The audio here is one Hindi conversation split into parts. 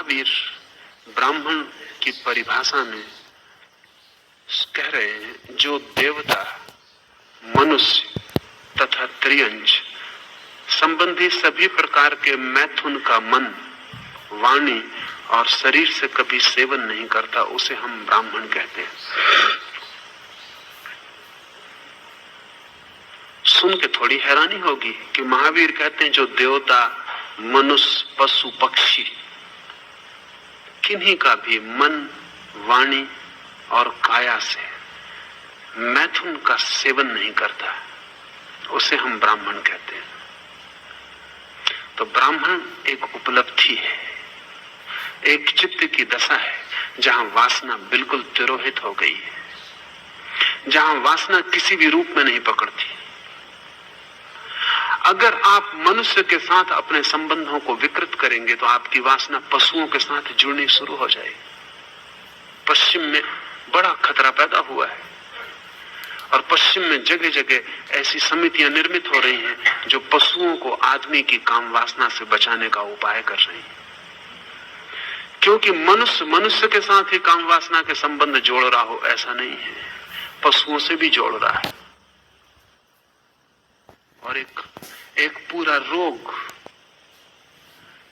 महावीर ब्राह्मण की परिभाषा में कह रहे हैं, जो देवता, मनुष्य तथा त्रियंच संबंधी सभी प्रकार के मैथुन का मन, वाणी और शरीर से कभी सेवन नहीं करता, उसे हम ब्राह्मण कहते हैं। सुन के थोड़ी हैरानी होगी कि महावीर कहते हैं जो देवता, मनुष्य, पशु, पक्षी किन्हीं का भी मन, वाणी और काया से मैथुन का सेवन नहीं करता, उसे हम ब्राह्मण कहते हैं। तो ब्राह्मण एक उपलब्धि है, एक चित्त की दशा है जहां वासना बिल्कुल तिरोहित हो गई है, जहां वासना किसी भी रूप में नहीं पकड़ती। अगर आप मनुष्य के साथ अपने संबंधों को विकृत करेंगे तो आपकी वासना पशुओं के साथ जुड़नी शुरू हो जाएगी। पश्चिम में बड़ा खतरा पैदा हुआ है और पश्चिम में जगह जगह ऐसी समितियां निर्मित हो रही हैं जो पशुओं को आदमी की काम वासना से बचाने का उपाय कर रही हैं। क्योंकि मनुष्य मनुष्य के साथ ही काम वासना के संबंध जोड़ रहा हो ऐसा नहीं है, पशुओं से भी जोड़ रहा है। और एक पूरा रोग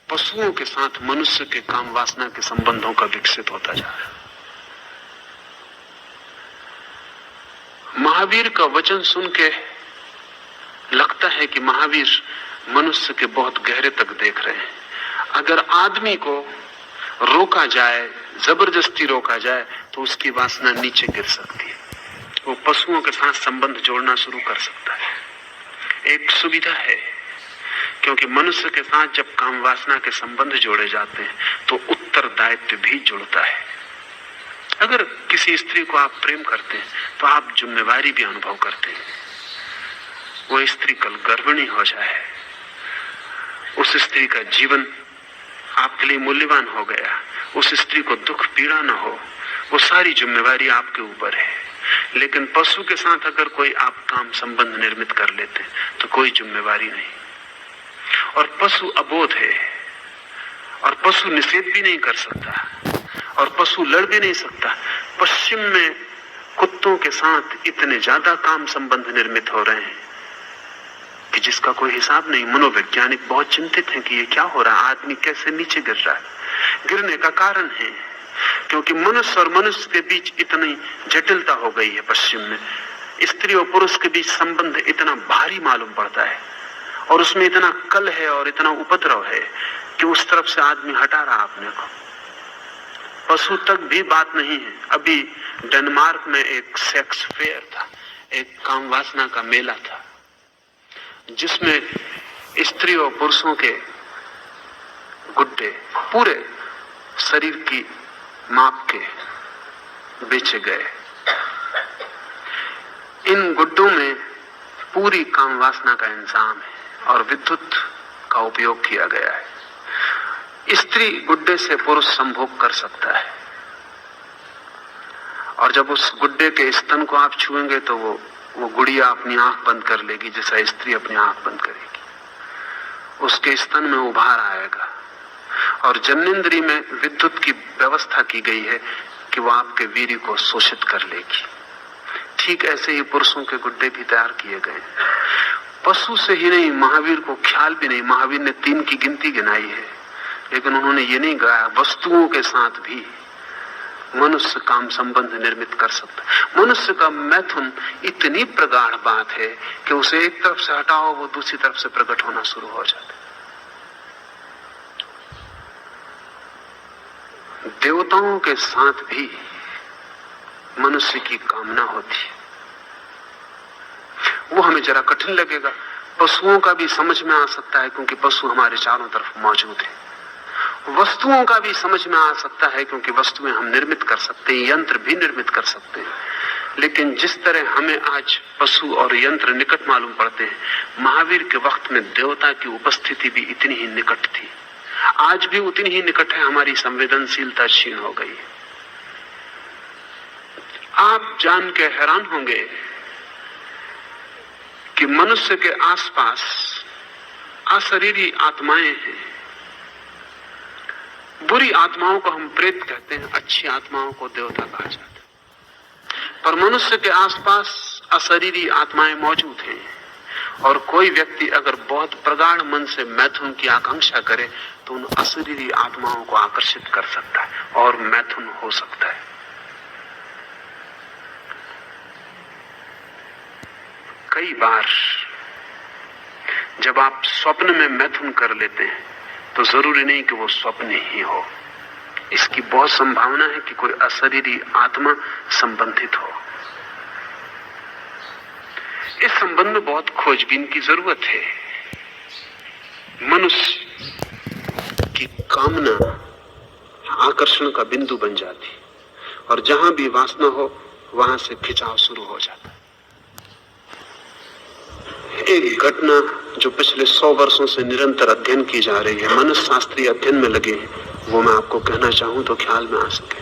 पशुओं के साथ मनुष्य के काम वासना के संबंधों का विकसित होता जा रहा है। महावीर का वचन सुन के लगता है कि महावीर मनुष्य के बहुत गहरे तक देख रहे हैं। अगर आदमी को रोका जाए, जबरदस्ती रोका जाए, तो उसकी वासना नीचे गिर सकती है, वो पशुओं के साथ संबंध जोड़ना शुरू कर सकता है। एक सुविधा है, क्योंकि मनुष्य के साथ जब काम वासना के संबंध जोड़े जाते हैं तो उत्तरदायित्व भी जुड़ता है। अगर किसी स्त्री को आप प्रेम करते हैं तो आप जिम्मेवारी भी अनुभव करते हैं। वो स्त्री कल गर्भिणी हो जाए, उस स्त्री का जीवन आपके लिए मूल्यवान हो गया, उस स्त्री को दुख पीड़ा न हो, वो सारी जिम्मेवारी आपके ऊपर है। लेकिन पशु के साथ अगर कोई आप काम संबंध निर्मित कर लेते तो कोई जिम्मेवारी नहीं। और पशु अबोध है, और पशु निषेध भी नहीं कर सकता, और पशु लड़ भी नहीं सकता। पश्चिम में कुत्तों के साथ इतने ज्यादा काम संबंध निर्मित हो रहे हैं कि जिसका कोई हिसाब नहीं। मनोवैज्ञानिक बहुत चिंतित हैं कि ये क्या हो रहा है, आदमी कैसे नीचे गिर रहा है। गिरने का कारण है क्योंकि मनुष्य और मनुष्य के बीच इतनी जटिलता हो गई है। पश्चिम में स्त्री और पुरुष के बीच संबंध इतना भारी मालूम पड़ता है और उसमें इतना कल है और इतना उपद्रव है कि उस तरफ से आदमी हटा रहा अपने को। पशु तक भी बात नहीं है। अभी डेनमार्क में एक सेक्स फेयर था, एक काम वासना का मेला था, जिसमें स्त्री और पुरुषों के गुड्डे पूरे शरीर की माप के बेचे गए। इन गुड्डों में पूरी काम वासना का इंतजाम है और विद्युत का उपयोग किया गया है। स्त्री गुड्डे से पुरुष संभोग कर सकता है और जब उस गुड्डे के स्तन को आप छुएंगे तो वो गुड़िया अपनी आंख बंद कर लेगी, जैसा स्त्री अपनी आंख बंद करेगी। उसके स्तन में उभार आएगा और जननेंद्रिय में विद्युत की व्यवस्था की गई है कि वो आपके वीर्य को शोषित कर लेगी। ठीक ऐसे ही पुरुषों के गुड्डे भी तैयार किए गए। पशु से ही नहीं, महावीर को ख्याल भी नहीं। महावीर ने 3 की गिनती गिनाई है, लेकिन उन्होंने ये नहीं कहा वस्तुओं के साथ भी मनुष्य काम संबंध निर्मित कर सकता। मनुष्य का मैथुन इतनी प्रगाढ़ बात है कि उसे एक तरफ से हटाओ वो दूसरी तरफ से प्रकट होना शुरू हो जाता है। देवताओं के साथ भी मनुष्य की कामना होती है। वो हमें जरा कठिन लगेगा। पशुओं का भी समझ में आ सकता है क्योंकि पशु हमारे चारों तरफ मौजूद है। वस्तुओं का भी समझ में आ सकता है क्योंकि वस्तुएं हम निर्मित कर सकते हैं, यंत्र भी निर्मित कर सकते हैं। लेकिन जिस तरह हमें आज पशु और यंत्र निकट मालूम पड़ते हैं, महावीर के वक्त में देवता की उपस्थिति भी इतनी ही निकट थी। आज भी उतनी ही निकट है। हमारी संवेदनशीलता क्षीण हो गई। आप जान के हैरान होंगे कि मनुष्य के आसपास अशरीरी आत्माएं हैं बुरी आत्माओं को हम प्रेत कहते हैं, अच्छी आत्माओं को देवता कहा जाता है। पर मनुष्य के आसपास अशरीरी आत्माएं मौजूद हैं, और कोई व्यक्ति अगर बहुत प्रगाढ़ मन से मैथुन की आकांक्षा करे तो उन अशरीरी आत्माओं को आकर्षित कर सकता है और मैथुन हो सकता है। कई बार जब आप स्वप्न में मैथुन कर लेते हैं तो जरूरी नहीं कि वो स्वप्न ही हो, इसकी बहुत संभावना है कि कोई अशरीरी आत्मा संबंधित हो। इस संबंध में बहुत खोजबीन की जरूरत है। मनुष्य की कामना आकर्षण का बिंदु बन जाती, और जहां भी वासना हो वहां से खिंचाव शुरू हो जाता। एक घटना जो पिछले 100 वर्षों से निरंतर अध्ययन की जा रही है, मनुष्य शास्त्रीय अध्ययन में लगे हैं, वो मैं आपको कहना चाहूं तो ख्याल में आ सके।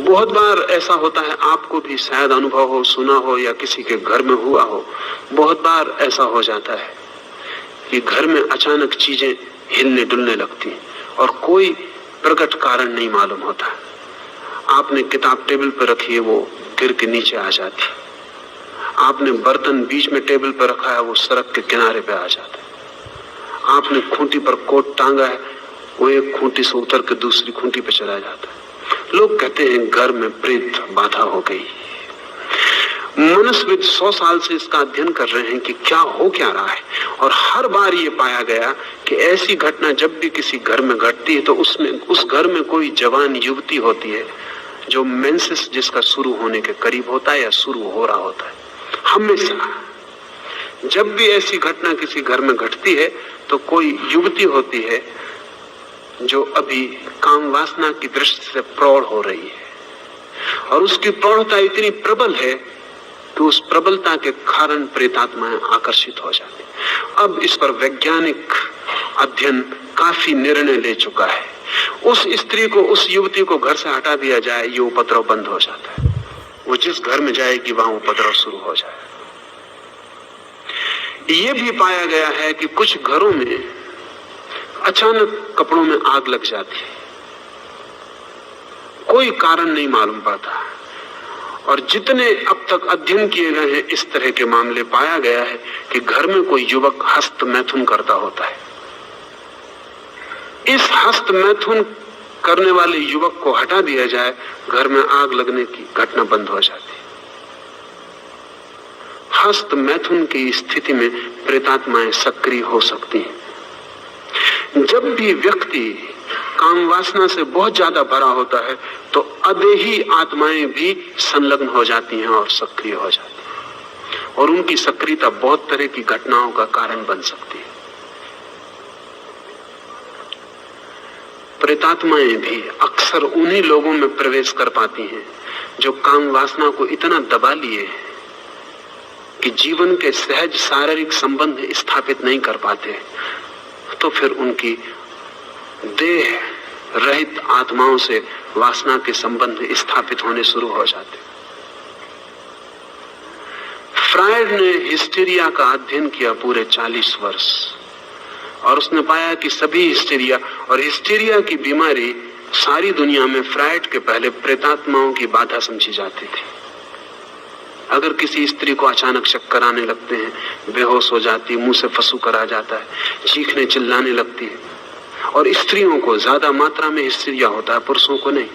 बहुत बार ऐसा होता है, आपको भी शायद अनुभव हो, सुना हो, या किसी के घर में हुआ हो। बहुत बार ऐसा हो जाता है कि घर में अचानक चीजें हिलने डुलने लगती और कोई प्रकट कारण नहीं मालूम होता। आपने किताब टेबल पर रखी है, वो गिर के नीचे आ जाती। आपने बर्तन बीच में टेबल पर रखा है, वो सड़क के किनारे पे आ जाता है। आपने खूंटी पर कोट टांगा है, वो एक खूंटी से उतर के दूसरी खूंटी पे चला जाता है। लोग कहते हैं घर में प्रेत बाधा हो गई। मनुष्यविद 100 साल से इसका अध्ययन कर रहे हैं कि क्या रहा है, और हर बार ये पाया गया कि ऐसी घटना जब भी किसी घर में घटती है तो उसमें उस घर में कोई जवान युवती होती है जो मेंसेस जिसका शुरू होने के करीब होता है या शुरू हो रहा होता है। हमेशा जब भी ऐसी घटना किसी घर में घटती है तो कोई युवती होती है जो अभी काम वासना की दृष्टि से प्रौढ़ हो रही है, और उसकी प्रौढ़ता इतनी प्रबल है कि उस प्रबलता के कारण प्रेतात्माएं आकर्षित हो जाती। अब इस पर वैज्ञानिक अध्ययन काफी निर्णय ले चुका है। उस स्त्री को, उस युवती को घर से हटा दिया जाए, ये उपद्रव बंद हो जाता है। वो जिस घर में जाएगी वहां उपद्रव शुरू हो जाए। ये भी पाया गया है कि कुछ घरों में अचानक कपड़ों में आग लग जाती है, कोई कारण नहीं मालूम पड़ता। और जितने अब तक अध्ययन किए गए हैं इस तरह के मामले, पाया गया है कि घर में कोई युवक हस्त मैथुन करता होता है। इस हस्त मैथुन करने वाले युवक को हटा दिया जाए, घर में आग लगने की घटना बंद हो जाती है। हस्त मैथुन की स्थिति में प्रेतात्माएं सक्रिय हो सकती हैं। जब भी व्यक्ति काम वासना से बहुत ज्यादा भरा होता है तो अदेही आत्माएं भी संलग्न हो जाती हैं और सक्रिय हो जाती हैं, और उनकी सक्रियता बहुत तरह की घटनाओं का कारण बन सकती है। प्रेतात्माएं भी अक्सर उन्हीं लोगों में प्रवेश कर पाती हैं जो काम वासना को इतना दबा लिए कि जीवन के सहज शारीरिक संबंध स्थापित नहीं कर पाते, तो फिर उनकी देह रहित आत्माओं से वासना के संबंध स्थापित होने शुरू हो जाते। फ्रायड ने हिस्टीरिया का अध्ययन किया पूरे 40 वर्ष, और उसने पाया कि सभी हिस्टीरिया, और हिस्टीरिया की बीमारी सारी दुनिया में फ्रायड के पहले प्रेतात्माओं की बाधा समझी जाती थी। अगर किसी स्त्री को अचानक चक्कर आने लगते हैं, बेहोश हो जाती है, मुंह से फंसू कर आ जाता है, चीखने चिल्लाने लगती है, और स्त्रियों को ज्यादा मात्रा में हिस्टीरिया होता है, पुरुषों को नहीं,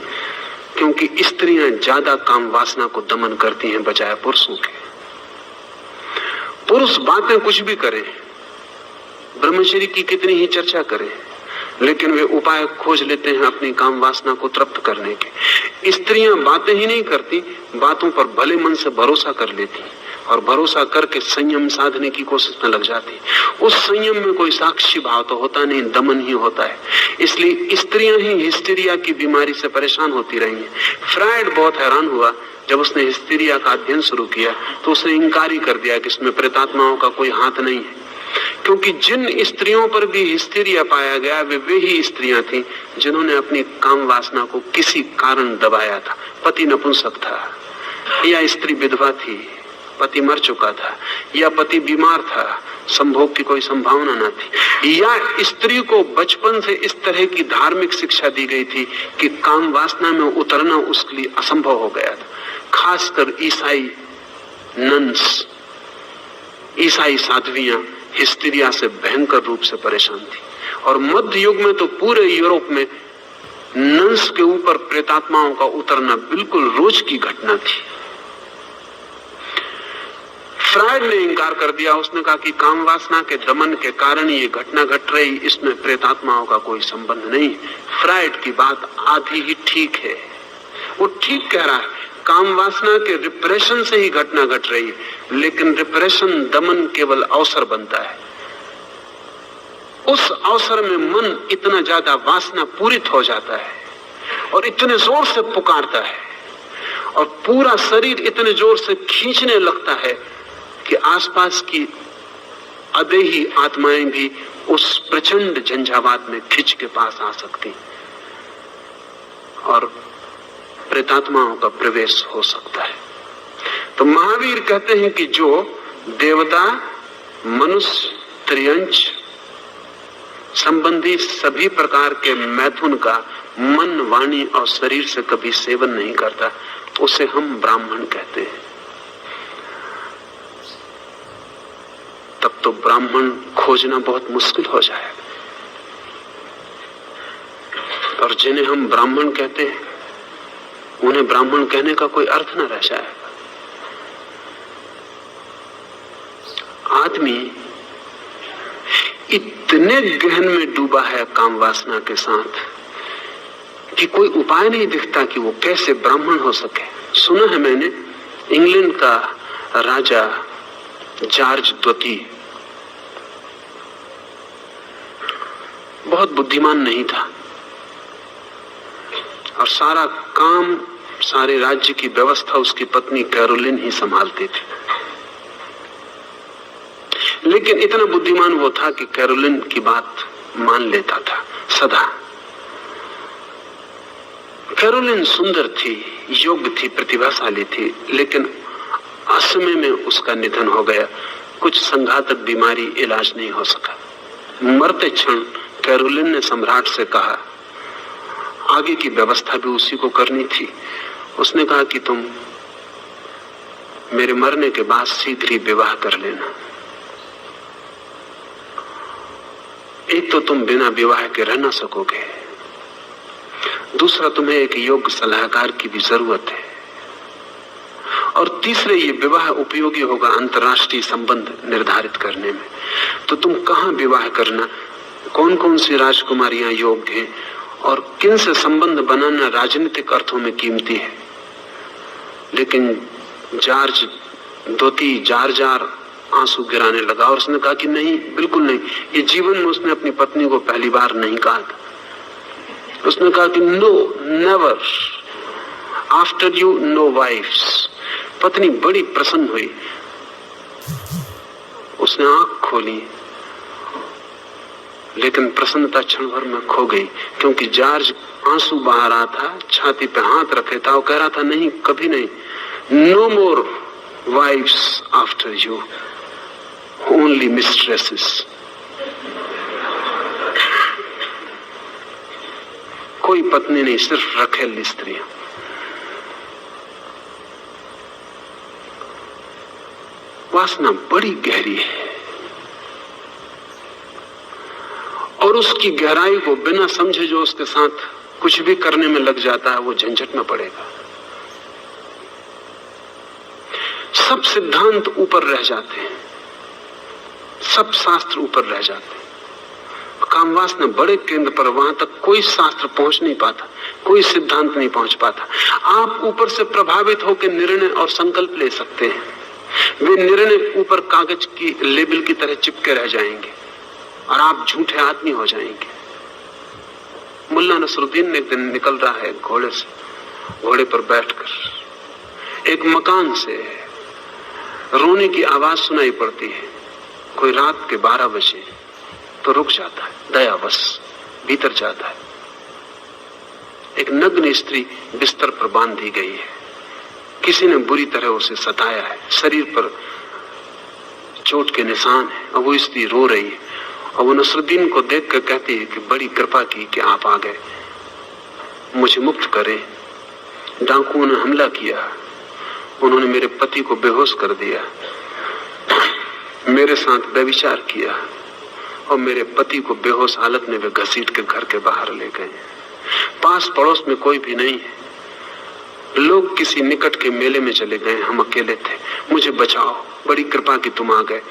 क्योंकि स्त्रियां ज्यादा काम वासना को दमन करती हैं बजाय पुरुषों के। पुरुष बातें कुछ भी करें, ब्रह्मचर्य की कितनी ही चर्चा करें, लेकिन वे उपाय खोज लेते हैं अपनी काम वासना को तृप्त करने के। स्त्रियां बातें ही नहीं करती, बातों पर भले मन से भरोसा कर लेती और भरोसा करके संयम साधने की कोशिश में लग जाती। उस संयम में कोई साक्षी भाव तो होता नहीं, दमन ही होता है। इसलिए स्त्रियां ही हिस्टीरिया की बीमारी से परेशान होती रही हैं। फ्रायड बहुत हैरान हुआ जब उसने हिस्टीरिया का अध्ययन शुरू किया, तो उसने इंकारी कर दिया कि इसमें प्रेतात्माओं का कोई हाथ नहीं है, क्योंकि जिन स्त्रियों पर भी हिस्टीरिया पाया गया वे ही स्त्रियां थीं जिन्होंने अपनी काम वासना को किसी कारण दबाया था। पति नपुंसक था या स्त्री विधवा थी पति मर चुका था, या पति बीमार था, संभोग की कोई संभावना न थी, या स्त्री को बचपन से इस तरह की धार्मिक शिक्षा दी गई थी कि काम वासना में उतरना उसके लिए असंभव हो गया था। खासकर ईसाई नन्स, ईसाई साध्वियां हिस्टीरिया से भयंकर रूप से परेशान थी। और मध्य युग में तो पूरे यूरोप में नन्स के ऊपर प्रेतात्माओं का उतरना बिल्कुल रोज की घटना थी। फ्रायड ने इंकार कर दिया। उसने कहा कि काम वासना के दमन के कारण ये घटना घट रही, इसमें प्रेतात्माओं का कोई संबंध नहीं। फ्रायड की बात आधी ही ठीक है। वो ठीक कह रहा है, काम वासना के रिप्रेशन से ही घटना घट रही है, लेकिन रिप्रेशन दमन केवल अवसर बनता है। उस अवसर में मन इतना ज्यादा वासना पूरित हो जाता है और इतने जोर से पुकारता है और पूरा शरीर इतने जोर से खींचने लगता है कि आसपास की अदेही आत्माएं भी उस प्रचंड झंझावात में खिंच के पास आ सकती और प्रेतात्माओं का प्रवेश हो सकता है। तो महावीर कहते हैं कि जो देवता, मनुष्य, त्रियंच संबंधी सभी प्रकार के मैथुन का मन, वाणी और शरीर से कभी सेवन नहीं करता, उसे हम ब्राह्मण कहते हैं। तब तो ब्राह्मण खोजना बहुत मुश्किल हो जाएगा। और जिन्हें हम ब्राह्मण कहते हैं उन्हें ब्राह्मण कहने का कोई अर्थ न रह जाएगा। आदमी इतने गहन में डूबा है काम वासना के साथ कि कोई उपाय नहीं दिखता कि वो कैसे ब्राह्मण हो सके। सुना है मैंने, इंग्लैंड का राजा जॉर्ज द्वितीय बहुत बुद्धिमान नहीं था और सारा काम, सारे राज्य की व्यवस्था उसकी पत्नी कैरोलिन ही संभालती थी। लेकिन इतना बुद्धिमान वो था कि कैरोलिन की बात मान लेता था सदा। कैरोलिन सुंदर थी, योग्य थी, प्रतिभाशाली थी, लेकिन असमय में उसका निधन हो गया। कुछ संघातक बीमारी, इलाज नहीं हो सका। मरते क्षण कैरोलिन ने सम्राट से कहा, आगे की व्यवस्था भी उसी को करनी थी। उसने कहा कि तुम मेरे मरने के बाद शीघ्र ही विवाह कर लेना। एक तो तुम बिना विवाह के रह ना सकोगे, दूसरा तुम्हें एक योग्य सलाहकार की भी जरूरत है, और तीसरे ये विवाह उपयोगी होगा अंतर्राष्ट्रीय संबंध निर्धारित करने में। तो तुम कहाँ विवाह करना, कौन कौन सी राजकुमारियां योग्य हैं और किन से संबंध बनाना राजनीतिक अर्थों में कीमती है। लेकिन जॉर्ज द्वितीय जार जार आंसू गिराने लगा और उसने कहा कि नहीं, बिल्कुल नहीं। ये जीवन में उसने अपनी पत्नी को पहली बार नहीं कहा था। उसने कहा कि no, never, after you know wives. पत्नी बड़ी प्रसन्न हुई, उसने आंख खोली, लेकिन प्रसन्नता क्षण भर में खो गई, क्योंकि जॉर्ज आंसू बहा रहा था, छाती पे हाथ रखे था और कह रहा था, नहीं, कभी नहीं, no more wives after you, only mistresses. कोई पत्नी नहीं, सिर्फ रखेल स्त्रियां। वासना बड़ी गहरी है और उसकी गहराई को बिना समझे जो उसके साथ कुछ भी करने में लग जाता है वो झंझट में पड़ेगा। सब सिद्धांत ऊपर रह जाते हैं, सब शास्त्र ऊपर रह जाते हैं। काम वासना बड़े केंद्र पर, वहां तक कोई शास्त्र पहुंच नहीं पाता, कोई सिद्धांत नहीं पहुंच पाता। आप ऊपर से प्रभावित होकर निर्णय और संकल्प ले सकते हैं, वे निर्णय ऊपर कागज की लेबल की तरह चिपके रह जाएंगे और आप झूठे आदमी हो जाएंगे। मुल्ला नसरुद्दीन एक दिन निकल रहा है घोड़े से, घोड़े पर बैठकर एक मकान से रोने की आवाज सुनाई पड़ती है। कोई रात के 12 बजे तो रुक जाता है, दयावश भीतर जाता है। एक नग्न स्त्री बिस्तर पर बांध दी गई है, किसी ने बुरी तरह उसे सताया है, शरीर पर चोट के निशान है, और वो स्त्री रो रही है, और वो नसरुद्दीन को देख कर कहती है कि बड़ी कृपा की कि आप आ गए, मुझे मुक्त करें। डाकुओं ने हमला किया, उन्होंने मेरे पति को बेहोश कर दिया, मेरे साथ व्यभिचार किया, और मेरे पति को बेहोश हालत में वे घसीट के घर के बाहर ले गए। पास पड़ोस में कोई भी नहीं है, लोग किसी निकट के मेले में चले गए, हम अकेले थे, मुझे बचाओ, बड़ी कृपा की तुम आ गए।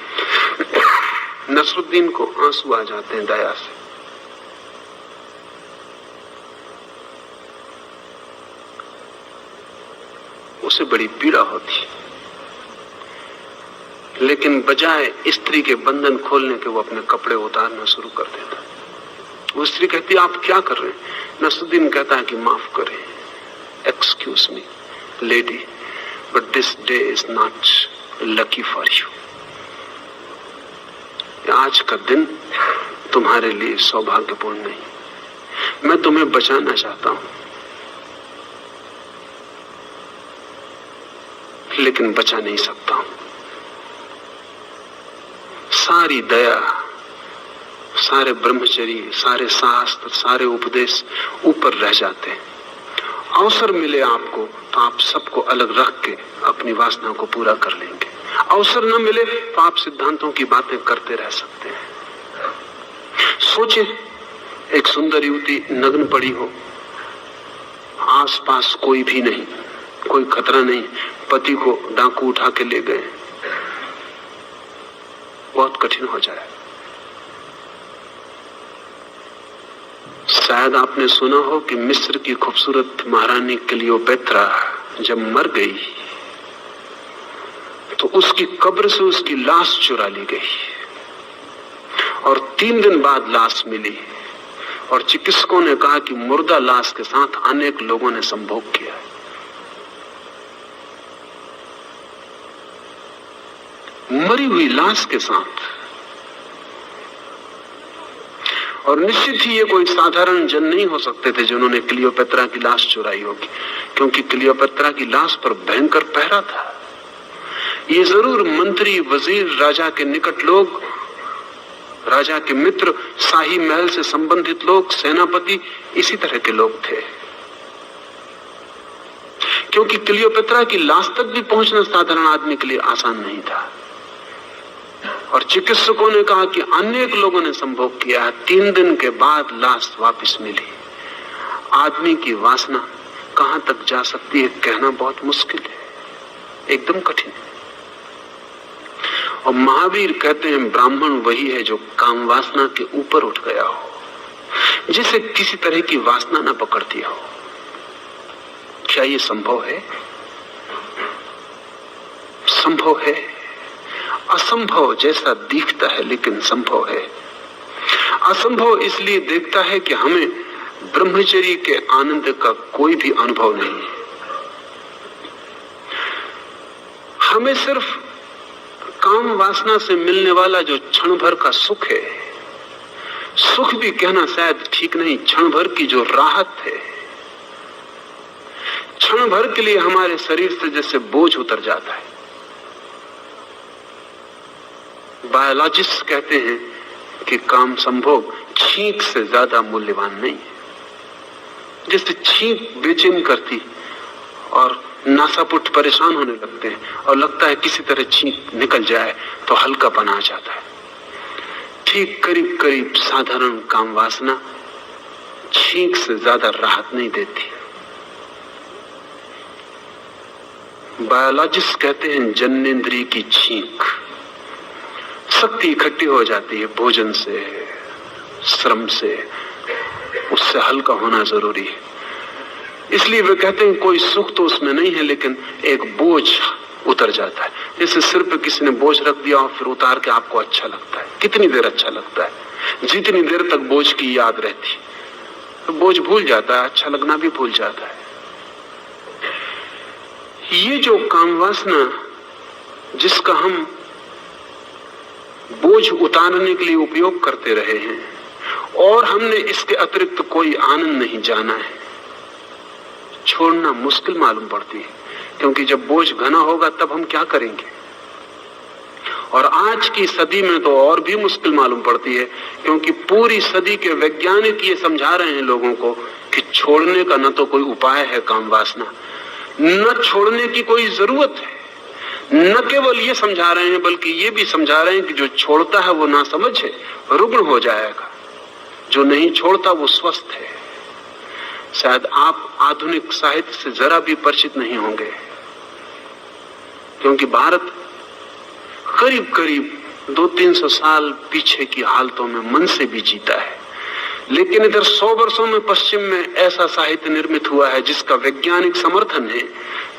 नसरुद्दीन को आंसू आ जाते हैं दया से। उसे बड़ी पीड़ा होती, लेकिन बजाय स्त्री के बंधन खोलने के वो अपने कपड़े उतारना शुरू कर देता। वो स्त्री कहती, आप क्या कर रहे हैं? नसरुद्दीन कहता है कि माफ करें, excuse me lady, but this day is not lucky for you. आज का दिन तुम्हारे लिए सौभाग्यपूर्ण नहीं। मैं तुम्हें बचाना चाहता हूं, लेकिन बचा नहीं सकता हूं। सारी दया, सारे ब्रह्मचर्य, सारे शास्त्र, सारे उपदेश ऊपर रह जाते हैं। अवसर मिले आपको तो आप सबको अलग रख के अपनी वासना को पूरा कर लेंगे। अवसर न मिले तो आप सिद्धांतों की बातें करते रह सकते हैं। सोचे, एक सुंदर युवती नग्न पड़ी हो, आसपास कोई भी नहीं, कोई खतरा नहीं, पति को डाकू उठा के ले गए, बहुत कठिन हो जाए। शायद आपने सुना हो कि मिस्र की खूबसूरत महारानी क्लियोपेत्रा जब मर गई तो उसकी कब्र से उसकी लाश चुरा ली गई, और 3 दिन बाद लाश मिली, और चिकित्सकों ने कहा कि मुर्दा लाश के साथ अनेक लोगों ने संभोग किया। मरी हुई लाश के साथ। और निश्चित ही ये कोई साधारण जन नहीं हो सकते थे जिन्होंने क्लियोपेत्रा की लाश चुराई होगी, क्योंकि क्लियोपेत्रा की लाश पर भयंकर पहरा था। ये जरूर मंत्री, वजीर, राजा के निकट लोग, राजा के मित्र, शाही महल से संबंधित लोग, सेनापति, इसी तरह के लोग थे, क्योंकि क्लियोपेत्रा की लाश तक भी पहुंचना साधारण आदमी के लिए आसान नहीं था। और चिकित्सकों ने कहा कि अनेक लोगों ने संभोग किया। 3 दिन के बाद लाश वापस मिली। आदमी की वासना कहां तक जा सकती है कहना बहुत मुश्किल है, एकदम कठिन। और महावीर कहते हैं ब्राह्मण वही है जो काम वासना के ऊपर उठ गया हो, जिसे किसी तरह की वासना न पकड़ती हो। क्या ये संभव है? संभव है। असंभव जैसा दिखता है, लेकिन संभव है। असंभव इसलिए देखता है कि हमें ब्रह्मचर्य के आनंद का कोई भी अनुभव नहीं है। हमें सिर्फ काम वासना से मिलने वाला जो क्षण भर का सुख है, सुख भी कहना शायद ठीक नहीं, क्षण भर की जो राहत है, क्षण भर के लिए हमारे शरीर से जैसे बोझ उतर जाता है। बायोलॉजिस्ट कहते हैं कि काम संभोग छींक से ज्यादा मूल्यवान नहीं है। जैसे छींक बेचैन करती और नासापुट परेशान होने लगते हैं और लगता है किसी तरह छींक निकल जाए तो हल्कापन आ जाता है, ठीक करीब करीब साधारण काम वासना छींक से ज्यादा राहत नहीं देती। बायोलॉजिस्ट कहते हैं जन्नेंद्रिय की छींक, शक्ति इकट्ठी हो जाती है भोजन से, श्रम से, उससे हल्का होना जरूरी है। इसलिए वे कहते हैं कोई सुख तो उसमें नहीं है, लेकिन एक बोझ उतर जाता है। जैसे सिर पे किसी ने बोझ रख दिया और फिर उतार के आपको अच्छा लगता है। कितनी देर अच्छा लगता है? जितनी देर तक बोझ की याद रहती, तो बोझ भूल जाता है, अच्छा लगना भी भूल जाता है। ये जो काम वासना जिसका हम बोझ उतारने के लिए उपयोग करते रहे हैं और हमने इसके अतिरिक्त कोई आनंद नहीं जाना है, छोड़ना मुश्किल मालूम पड़ती है। क्योंकि जब बोझ घना होगा तब हम क्या करेंगे। और आज की सदी में तो और भी मुश्किल मालूम पड़ती है, क्योंकि पूरी सदी के वैज्ञानिक ये समझा रहे हैं लोगों को कि छोड़ने का न तो कोई उपाय है काम वासना, न छोड़ने की कोई जरूरत है। न केवल ये समझा रहे हैं बल्कि ये भी समझा रहे हैं कि जो छोड़ता है वो ना समझ है, रुग्ण हो जाएगा, जो नहीं छोड़ता वो स्वस्थ है। शायद आप आधुनिक साहित्य से जरा भी परिचित नहीं होंगे, क्योंकि भारत करीब करीब 200-300 साल पीछे की हालतों में मन से भी जीता है, लेकिन इधर 100 वर्षों में पश्चिम में ऐसा साहित्य निर्मित हुआ है जिसका वैज्ञानिक समर्थन है,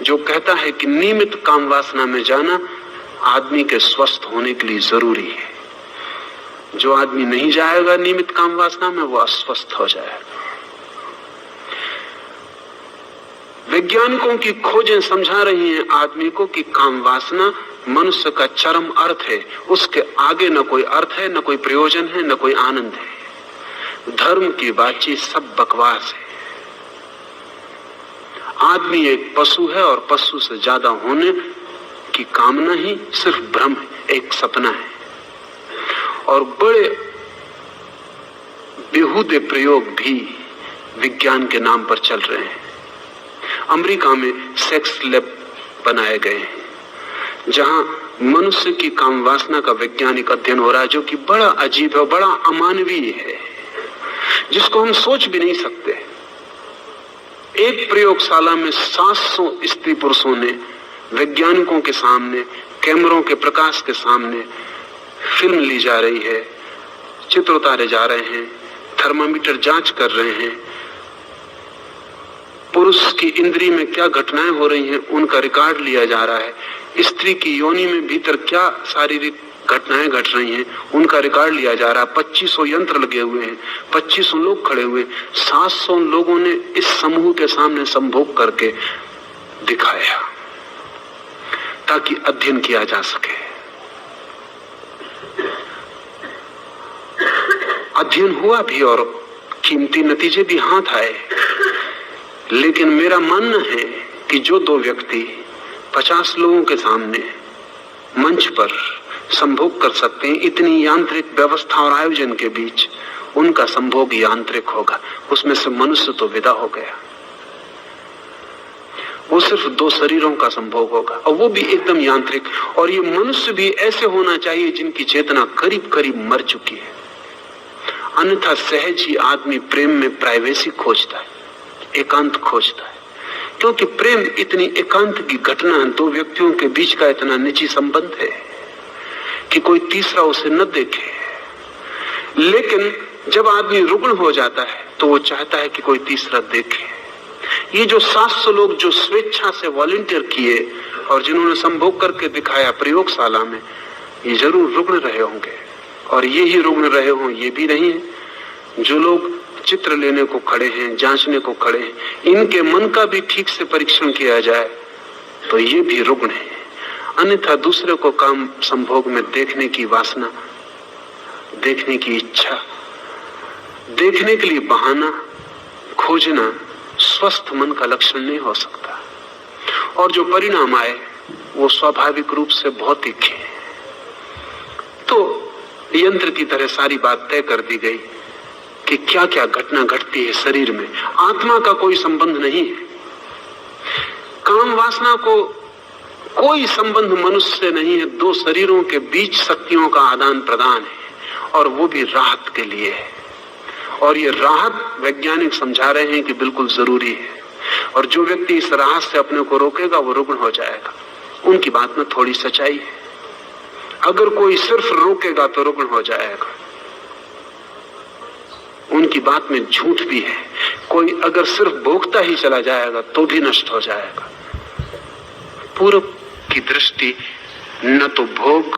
जो कहता है कि नियमित काम वासना में जाना आदमी के स्वस्थ होने के लिए जरूरी है। जो आदमी नहीं जाएगा नियमित काम वासना में, वो अस्वस्थ हो जाएगा। वैज्ञानिकों की खोजें समझा रही हैं आदमी को कि काम वासना मनुष्य का चरम अर्थ है, उसके आगे न कोई अर्थ है, न कोई प्रयोजन है, न कोई आनंद है। धर्म की बातचीत सब बकवास है। आदमी एक पशु है और पशु से ज्यादा होने की कामना ही सिर्फ भ्रम है, एक सपना है। और बड़े बेहुदे प्रयोग भी विज्ञान के नाम पर चल रहे हैं। अमेरिका में सेक्स लैब बनाए गए हैं जहां मनुष्य की काम वासना का वैज्ञानिक अध्ययन हो रहा है, जो कि बड़ा अजीब है, बड़ा अमानवीय है, जिसको हम सोच भी नहीं सकते। एक प्रयोगशाला में 700 स्त्री पुरुषों ने वैज्ञानिकों के सामने, कैमरों के प्रकाश के सामने फिल्म ली जा रही है, चित्र उतारे जा रहे हैं, थर्मामीटर जांच कर रहे हैं, पुरुष की इंद्री में क्या घटनाएं हो रही हैं उनका रिकॉर्ड लिया जा रहा है, स्त्री की योनि में भीतर क्या शारीरिक घटनाएं घट रही हैं उनका रिकॉर्ड लिया जा रहा है। 2500 यंत्र लगे हुए हैं, 2500 लोग खड़े हुए, 700 लोगों ने इस समूह के सामने संभोग करके दिखाया ताकि अध्ययन किया जा सके। अध्ययन हुआ भी और कीमती नतीजे भी हाथ आए, लेकिन मेरा मानना है कि जो दो व्यक्ति 50 लोगों के सामने मंच पर संभोग कर सकते हैं इतनी यांत्रिक व्यवस्था और आयोजन के बीच, उनका संभोग यांत्रिक होगा। उसमें से मनुष्य तो विदा हो गया, वो सिर्फ 2 शरीरों का संभोग होगा और वो भी एकदम यांत्रिक। और ये मनुष्य भी ऐसे होना चाहिए जिनकी चेतना करीब करीब मर चुकी है, अन्यथा सहज ही आदमी प्रेम में प्राइवेसी खोजता है, एकांत खोजता है, क्योंकि प्रेम इतनी एकांत की घटना है, 2 व्यक्तियों के बीच का इतना निजी संबंध है कि कोई तीसरा उसे न देखे। लेकिन जब आदमी रुग्ण हो जाता है तो वो चाहता है कि कोई तीसरा देखे। ये जो 700 लोग जो स्वेच्छा से वॉलंटियर किए और जिन्होंने संभोग करके दिखाया प्रयोगशाला में, ये जरूर रुग्ण रहे होंगे। और ये ही रुग्ण रहे हों ये भी नहीं है। जो लोग चित्र लेने को खड़े हैं, जांचने को खड़े हैं, इनके मन का भी ठीक से परीक्षण किया जाए तो ये भी रुग्ण है। अन्यथा दूसरे को काम संभोग में देखने की वासना, देखने की इच्छा, देखने के लिए बहाना खोजना स्वस्थ मन का लक्षण नहीं हो सकता। और जो परिणाम आए वो स्वाभाविक रूप से भौतिक है। तो यंत्र की तरह सारी बात तय कर दी गई कि क्या क्या घटना घटती है शरीर में, आत्मा का कोई संबंध नहीं है। काम वासना को कोई संबंध मनुष्य से नहीं है, 2 शरीरों के बीच शक्तियों का आदान प्रदान है और वो भी राहत के लिए है। और ये राहत वैज्ञानिक समझा रहे हैं कि बिल्कुल जरूरी है। और जो व्यक्ति इस राहत से अपने को रोकेगा वो रुग्ण हो जाएगा। उनकी बात में थोड़ी सच्चाई है। अगर कोई सिर्फ रोकेगा तो रुग्ण हो जाएगा, उनकी बात में झूठ भी है। कोई अगर सिर्फ भोगता ही चला जाएगा तो भी नष्ट हो जाएगा। पूर्व की दृष्टि न तो भोग